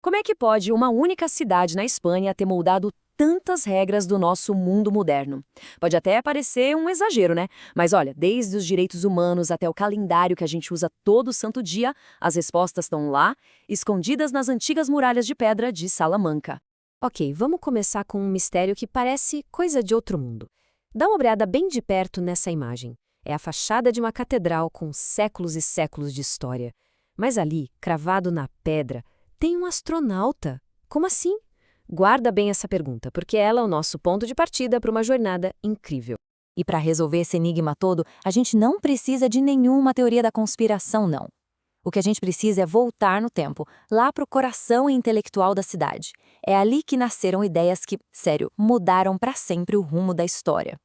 Como é que pode uma única cidade na Espanha ter moldado tantas regras do nosso mundo moderno? Pode até parecer um exagero, né? Mas olha, desde os direitos humanos até o calendário que a gente usa todo santo dia, as respostas estão lá, escondidas nas antigas muralhas de pedra de Salamanca. Ok, vamos começar com um mistério que parece coisa de outro mundo. Dá uma olhada bem de perto nessa imagem. É a fachada de uma catedral com séculos e séculos de história. Mas ali, cravado na pedra, tem um astronauta. Como assim? Guarda bem essa pergunta, porque ela é o nosso ponto de partida para uma jornada incrível. E para resolver esse enigma todo, a gente não precisa de nenhuma teoria da conspiração, não. O que a gente precisa é voltar no tempo, lá para o coração intelectual da cidade. É ali que nasceram ideias que, sério, mudaram para sempre o rumo da história.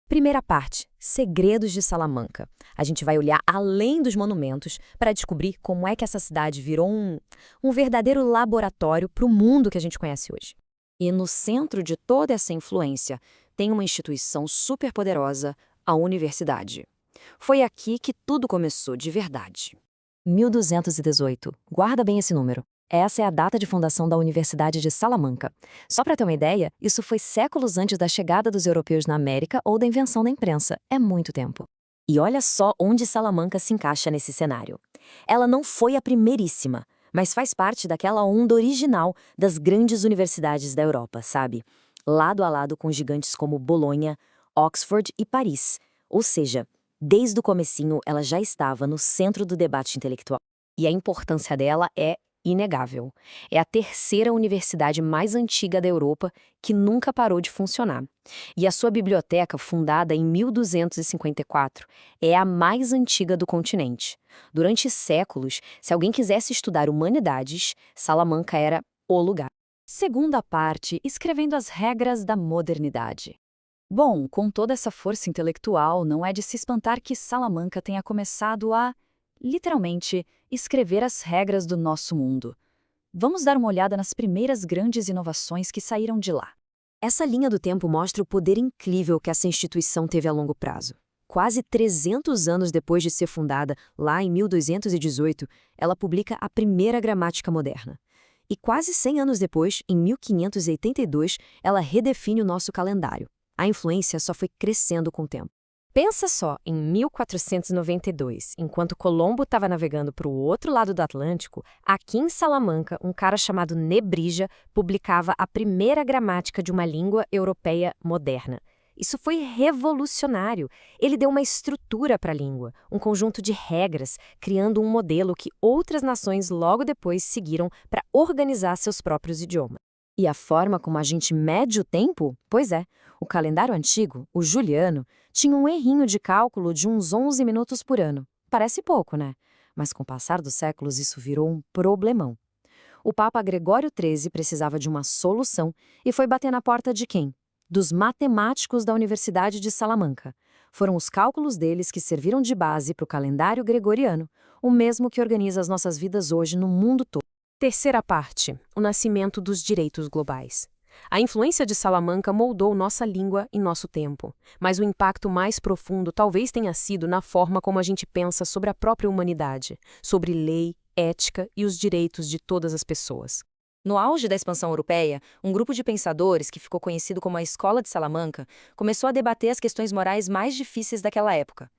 Primeira parte, segredos de Salamanca. A gente vai olhar além dos monumentos para descobrir como é que essa cidade virou um verdadeiro laboratório para o mundo que a gente conhece hoje. E no centro de toda essa influência tem uma instituição superpoderosa, a universidade. Foi aqui que tudo começou de verdade. 1218. Guarda bem esse número. Essa é a data de fundação da Universidade de Salamanca. Só para ter uma ideia, isso foi séculos antes da chegada dos europeus na América ou da invenção da imprensa. É muito tempo. E olha só onde Salamanca se encaixa nesse cenário. Ela não foi a primeiríssima, mas faz parte daquela onda original das grandes universidades da Europa, sabe? Lado a lado com gigantes como Bolonha, Oxford e Paris. Ou seja, desde o comecinho ela já estava no centro do debate intelectual. E a importância dela é inegável. É a terceira universidade mais antiga da Europa que nunca parou de funcionar. E a sua biblioteca, fundada em 1254, é a mais antiga do continente. Durante séculos, se alguém quisesse estudar humanidades, Salamanca era o lugar. Segunda parte, escrevendo as regras da modernidade. Bom, com toda essa força intelectual, não é de se espantar que Salamanca tenha começado a, literalmente, escrever as regras do nosso mundo. Vamos dar uma olhada nas primeiras grandes inovações que saíram de lá. Essa linha do tempo mostra o poder incrível que essa instituição teve a longo prazo. Quase 300 anos depois de ser fundada, lá em 1218, ela publica a primeira gramática moderna. E quase 100 anos depois, em 1582, ela redefine o nosso calendário. A influência só foi crescendo com o tempo. Pensa só, em 1492, enquanto Colombo estava navegando para o outro lado do Atlântico, aqui em Salamanca, um cara chamado Nebrija publicava a primeira gramática de uma língua europeia moderna. Isso foi revolucionário. Ele deu uma estrutura para a língua, um conjunto de regras, criando um modelo que outras nações logo depois seguiram para organizar seus próprios idiomas. E a forma como a gente mede o tempo? Pois é, o calendário antigo, o juliano, tinha um errinho de cálculo de uns 11 minutos por ano. Parece pouco, né? Mas com o passar dos séculos isso virou um problemão. O Papa Gregório XIII precisava de uma solução e foi bater na porta de quem? Dos matemáticos da Universidade de Salamanca. Foram os cálculos deles que serviram de base para o calendário gregoriano, o mesmo que organiza as nossas vidas hoje no mundo todo. Terceira parte, o nascimento dos direitos globais. A influência de Salamanca moldou nossa língua e nosso tempo, mas o impacto mais profundo talvez tenha sido na forma como a gente pensa sobre a própria humanidade, sobre lei, ética e os direitos de todas as pessoas. No auge da expansão europeia, um grupo de pensadores, que ficou conhecido como a Escola de Salamanca, começou a debater as questões morais mais difíceis daquela época.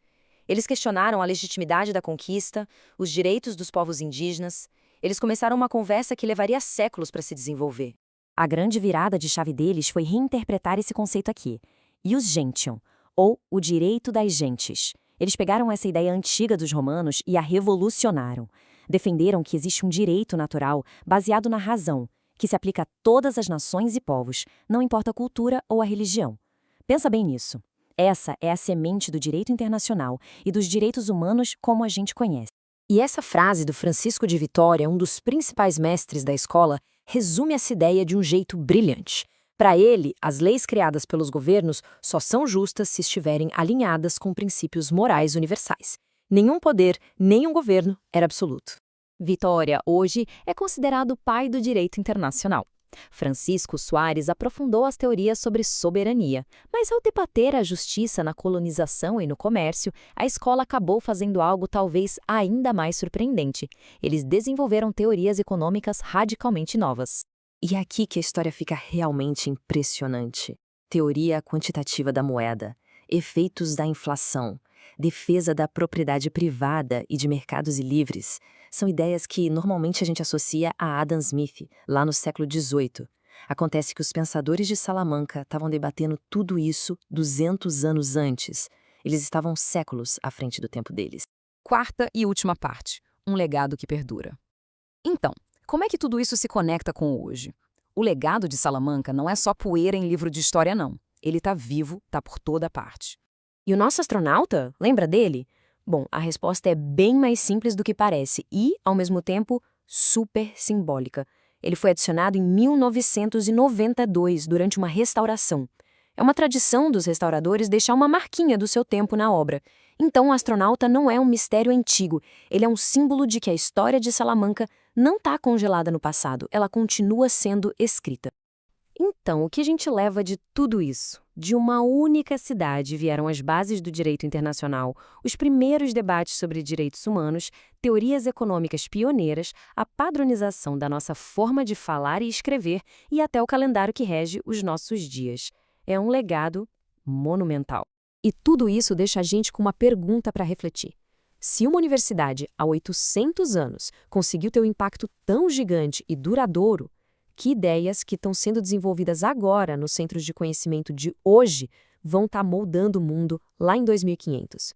Eles questionaram a legitimidade da conquista, os direitos dos povos indígenas. Eles começaram uma conversa que levaria séculos para se desenvolver. A grande virada de chave deles foi reinterpretar esse conceito aqui, ius gentium, ou o direito das gentes. Eles pegaram essa ideia antiga dos romanos e a revolucionaram. Defenderam que existe um direito natural baseado na razão, que se aplica a todas as nações e povos, não importa a cultura ou a religião. Pensa bem nisso. Essa é a semente do direito internacional e dos direitos humanos como a gente conhece. E essa frase do Francisco de Vitória, um dos principais mestres da escola, resume essa ideia de um jeito brilhante. Para ele, as leis criadas pelos governos só são justas se estiverem alinhadas com princípios morais universais. Nenhum poder, nenhum governo era absoluto. Vitória, hoje, é considerado o pai do direito internacional. Francisco Soares aprofundou as teorias sobre soberania, mas ao debater a justiça na colonização e no comércio, a escola acabou fazendo algo talvez ainda mais surpreendente. Eles desenvolveram teorias econômicas radicalmente novas. E é aqui que a história fica realmente impressionante. Teoria quantitativa da moeda, efeitos da inflação, defesa da propriedade privada e de mercados livres, são ideias que normalmente a gente associa a Adam Smith, lá no século XVIII. Acontece que os pensadores de Salamanca estavam debatendo tudo isso 200 anos antes. Eles estavam séculos à frente do tempo deles. Quarta e última parte, um legado que perdura. Então, como é que tudo isso se conecta com o hoje? O legado de Salamanca não é só poeira em livro de história, não. Ele está vivo, está por toda parte. E o nosso astronauta, lembra dele? Bom, a resposta é bem mais simples do que parece e, ao mesmo tempo, super simbólica. Ele foi adicionado em 1992, durante uma restauração. É uma tradição dos restauradores deixar uma marquinha do seu tempo na obra. Então, o astronauta não é um mistério antigo, ele é um símbolo de que a história de Salamanca não está congelada no passado, ela continua sendo escrita. Então, o que a gente leva de tudo isso? De uma única cidade vieram as bases do direito internacional, os primeiros debates sobre direitos humanos, teorias econômicas pioneiras, a padronização da nossa forma de falar e escrever e até o calendário que rege os nossos dias. É um legado monumental. E tudo isso deixa a gente com uma pergunta para refletir. Se uma universidade, há 800 anos, conseguiu ter um impacto tão gigante e duradouro, que ideias que estão sendo desenvolvidas agora nos centros de conhecimento de hoje vão estar moldando o mundo lá em 2500?